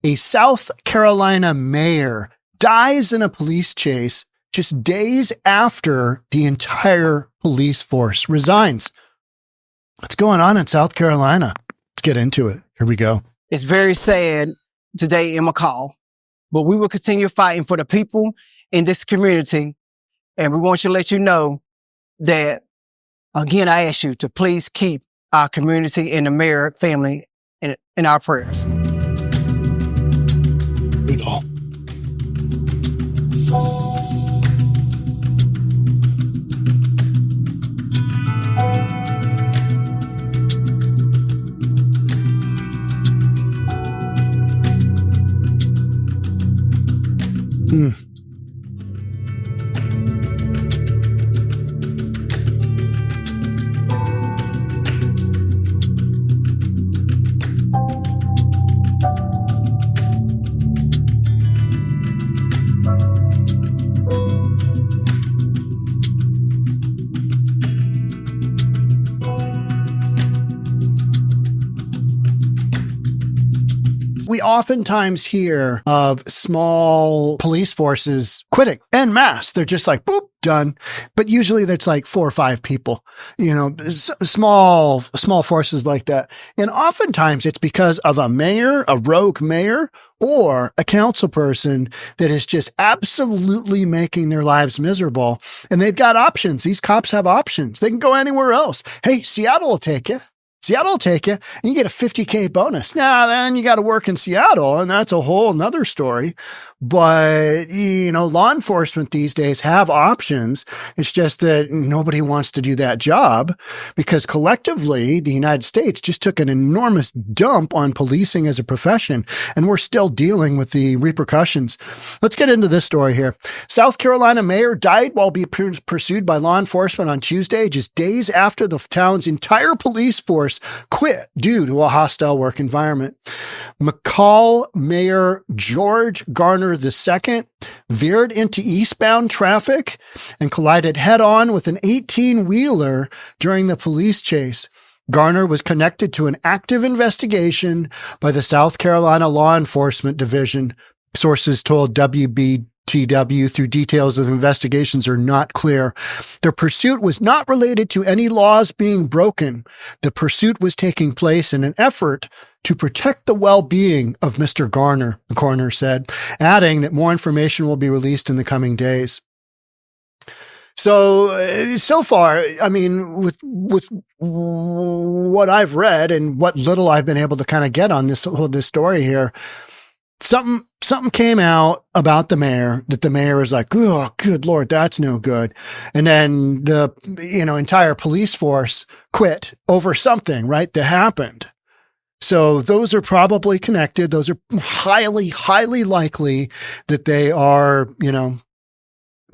A South Carolina mayor dies in a police chase just days after the entire police force resigns. What's going on in South Carolina? Let's get into it. Here we go. It's very sad today in McCall, but we will continue fighting for the people in this community. And we want to let you know that, again, I ask you to please keep our community and the mayor family in our prayers. Brutal. We oftentimes hear of small police forces quitting en masse. They're just like, boop, done. But usually that's like 4 or 5 people, small forces like that. And oftentimes it's because of a mayor, a rogue mayor, or a council person that is just absolutely making their lives miserable. And they've got options. These cops have options. They can go anywhere else. Hey, Seattle will take you. Seattle will take you, and you get a $50K bonus. Now, then you got to work in Seattle, and that's a whole nother story. But, law enforcement these days have options. It's just that nobody wants to do that job because collectively, the United States just took an enormous dump on policing as a profession, and we're still dealing with the repercussions. Let's get into this story here. South Carolina mayor died while being pursued by law enforcement on Tuesday, just days after the town's entire police force quit due to a hostile work environment. McCall Mayor George Garner II veered into eastbound traffic and collided head-on with an 18-wheeler during the police chase. Garner was connected to an active investigation by the South Carolina Law Enforcement Division. Sources told WBTW through details of investigations are not clear. The pursuit was not related to any laws being broken. The pursuit was taking place in an effort to protect the well-being of Mr. Garner, the coroner said, adding that more information will be released in the coming days. So far, I mean, with what I've read and what little I've been able to kind of get on this story here, something came out about the mayor that the mayor is like, oh, good Lord, that's no good. And then the, entire police force quit over something, right, that happened. So those are probably connected. Those are highly, highly likely that they are,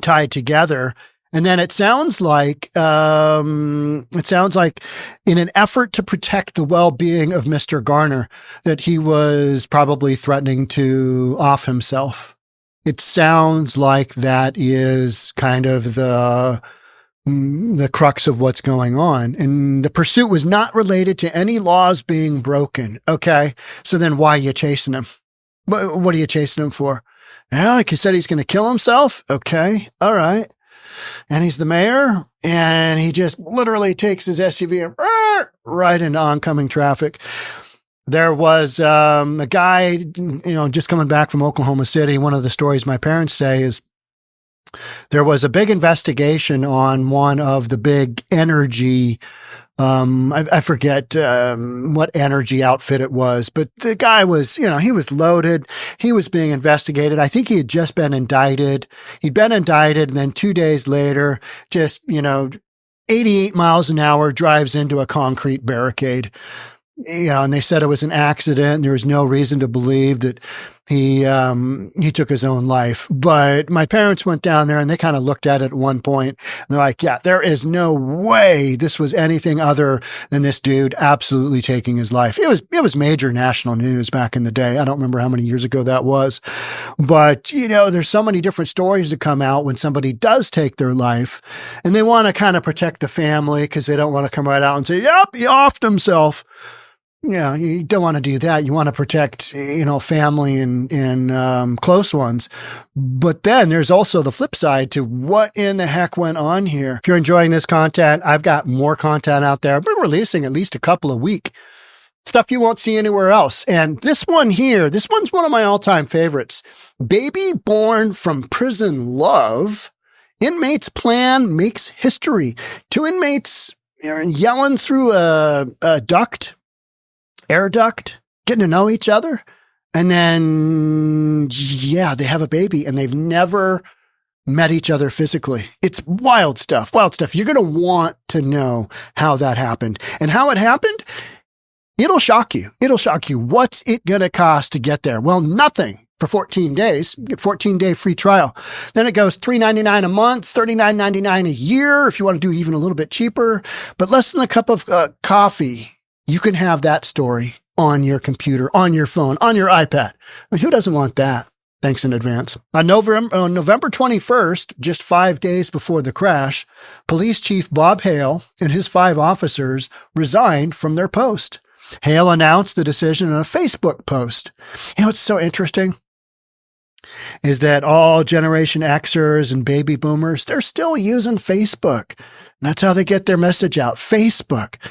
tied together. And then it sounds like in an effort to protect the well-being of Mr. Garner, that he was probably threatening to off himself. It sounds like that is kind of the crux of what's going on. And the pursuit was not related to any laws being broken. Okay. So then why are you chasing him? What are you chasing him for? Yeah, like he said, he's going to kill himself. Okay. All right. And he's the mayor, and he just literally takes his SUV and right into oncoming traffic. There was a guy, just coming back from Oklahoma City. One of the stories my parents say is there was a big investigation on one of the big energy I forget what energy outfit it was, but the guy was, he was loaded. He was being investigated. I think he had just been indicted. He'd been indicted, and then 2 days later, just, 88 miles an hour drives into a concrete barricade. And they said it was an accident. There was no reason to believe that he took his own life. But my parents went down there and they kind of looked at it at one point and they're like, yeah, there is no way this was anything other than this dude absolutely taking his life. It was major national news back in the day. I don't remember how many years ago that was, but there's so many different stories that come out when somebody does take their life and they want to kind of protect the family because they don't want to come right out and say, yep, he offed himself. Yeah, you don't want to do that. You want to protect, family and close ones. But then there's also the flip side to what in the heck went on here. If you're enjoying this content, I've got more content out there. We're releasing at least a couple a week. Stuff you won't see anywhere else. And this one here, this one's one of my all-time favorites. Baby born from prison love. Inmate's plan makes history. Two inmates are yelling through a air duct, getting to know each other. And then, they have a baby and they've never met each other physically. It's wild stuff, wild stuff. You're going to want to know how that happened and how it happened. It'll shock you. It'll shock you. What's it going to cost to get there? Well, nothing for 14 days. You get 14-day free trial. Then it goes $3.99 a month, $39.99 a year if you want to do even a little bit cheaper. But less than a cup of coffee, you can have that story on your computer, on your phone, on your iPad. I mean, who doesn't want that? Thanks in advance. On November 21st, just 5 days before the crash, Police Chief Bob Hale and his 5 officers resigned from their post. Hale announced the decision in a Facebook post. What's so interesting is that all Generation Xers and baby boomers, they're still using Facebook. And that's how they get their message out. Facebook.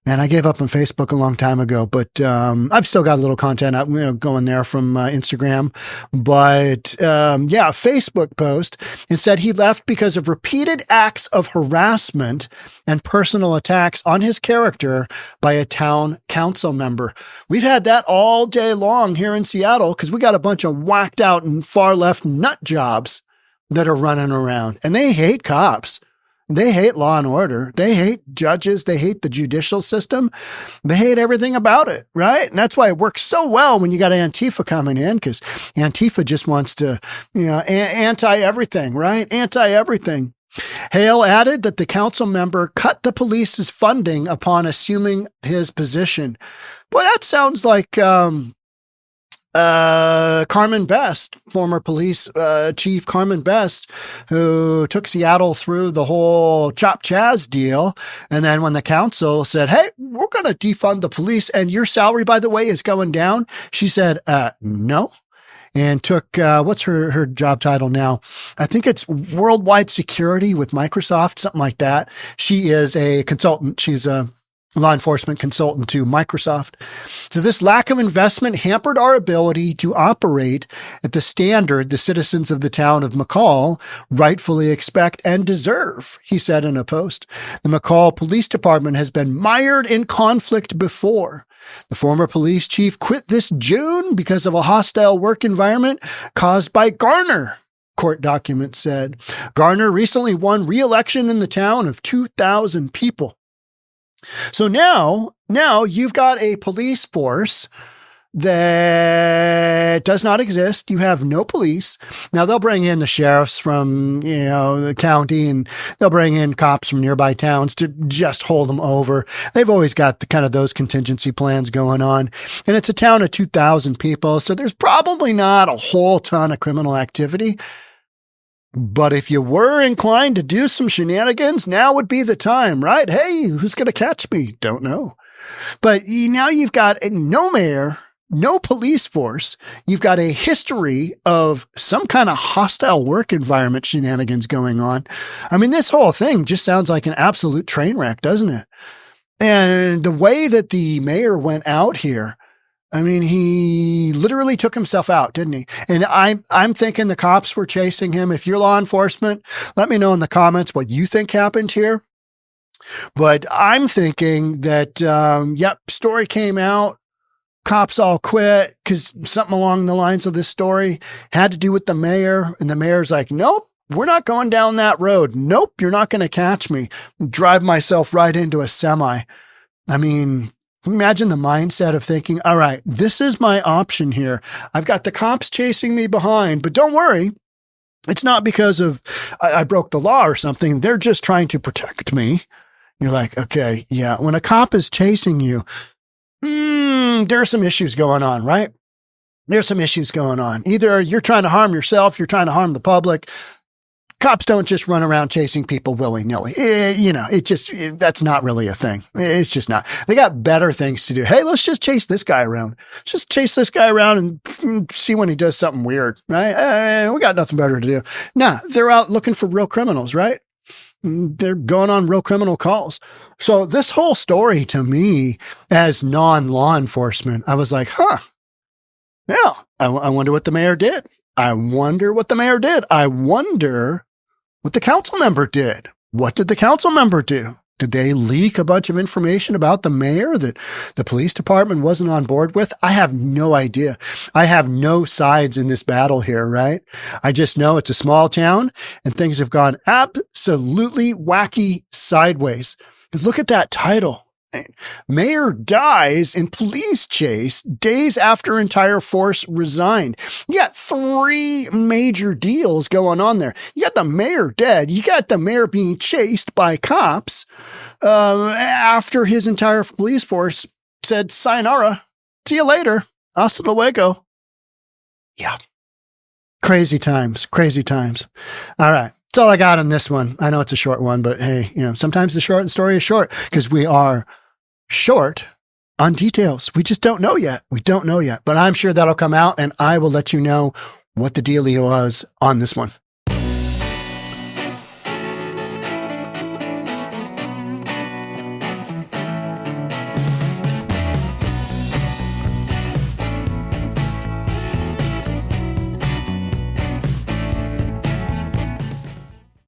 Man, I gave up on Facebook a long time ago, but I've still got a little content out, going there from Instagram. But Facebook post, and said he left because of repeated acts of harassment and personal attacks on his character by a town council member. We've had that all day long here in Seattle because we got a bunch of whacked out and far left nut jobs that are running around, and they hate cops. They hate law and order. They hate judges. They hate the judicial system. They hate everything about it, right? And that's why it works so well when you got Antifa coming in, because Antifa just wants to, anti-everything, right? Anti-everything. Hale added that the council member cut the police's funding upon assuming his position. Boy, that sounds like Carmen Best, former police chief Carmen Best, who took Seattle through the whole Chop Chaz deal. And then when the council said, hey, we're going to defund the police and your salary, by the way, is going down, she said, no. And took, what's her job title now? I think it's worldwide security with Microsoft, something like that. She is a consultant. She's a law enforcement consultant to Microsoft. So this lack of investment hampered our ability to operate at the standard the citizens of the town of McCall rightfully expect and deserve, he said in a post. The McCall Police Department has been mired in conflict before. The former police chief quit this June because of a hostile work environment caused by Garner, court documents said. Garner recently won re-election in the town of 2,000 people. So now you've got a police force that does not exist. You have no police. Now they'll bring in the sheriffs from, the county, and they'll bring in cops from nearby towns to just hold them over. They've always got the kind of those contingency plans going on. And it's a town of 2,000 people. So there's probably not a whole ton of criminal activity. But if you were inclined to do some shenanigans, now would be the time, right? Hey, who's going to catch me? Don't know. But now you've got no mayor, no police force. You've got a history of some kind of hostile work environment shenanigans going on. I mean, this whole thing just sounds like an absolute train wreck, doesn't it? And the way that the mayor went out here, I mean, he literally took himself out, didn't he? And I'm thinking the cops were chasing him. If you're law enforcement, let me know in the comments what you think happened here. But I'm thinking that, story came out. Cops all quit because something along the lines of this story had to do with the mayor. And the mayor's like, nope, we're not going down that road. Nope, you're not going to catch me. Drive myself right into a semi. I mean, imagine the mindset of thinking, all right, this is my option here. I've got the cops chasing me behind, but don't worry. It's not because of I broke the law or something. They're just trying to protect me. You're like, okay, yeah. When a cop is chasing you, there are some issues going on, right? There's some issues going on. Either you're trying to harm yourself, you're trying to harm the public. Cops don't just run around chasing people willy-nilly. That's not really a thing. It's just not. They got better things to do. Hey, let's just chase this guy around. Just chase this guy around and see when he does something weird, right? We got nothing better to do. Nah, they're out looking for real criminals, right? They're going on real criminal calls. So this whole story to me as non-law enforcement, I was like, yeah, I wonder what the mayor did. I wonder what the council member did. What did the council member do? Did they leak a bunch of information about the mayor that the police department wasn't on board with? I have no idea. I have no sides in this battle here, right? I just know it's a small town and things have gone absolutely wacky sideways. Because look at that title. Mayor dies in police chase days after entire force resigned. You got 3 major deals going on there. You got the mayor dead. You got the mayor being chased by cops after his entire police force said, sayonara, see you later, hasta luego. Yeah. Crazy times. All right. That's all I got on this one. I know it's a short one, but hey, sometimes the short story is short because we are short on details. We just don't know yet. But I'm sure that'll come out and I will let you know what the dealio was on this one.